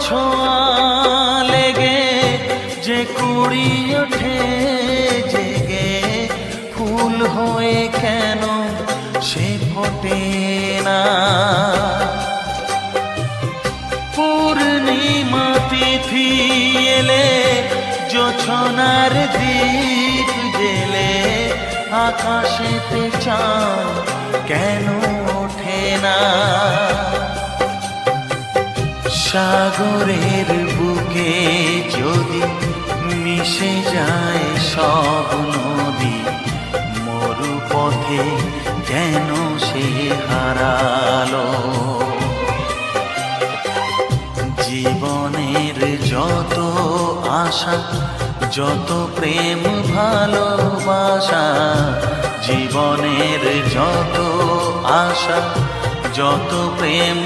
ছোঁয়া লেগে যে কুড়ি ওঠে জেগে, ফুল হয়ে কেন সে ফোটে না? পূর্ণিমা তিথি এলে জোছনার দীপ জেলে, আকাশেতে চাঁদ কেন ওঠে না? সাগরের বুকে যদি মিশে যায় সব নদী, মরু পথে কেন সে হারালো? জীবনের যত আশা, যত প্রেম ভালোবাসা, জীবনের যত আশা, যত প্রেম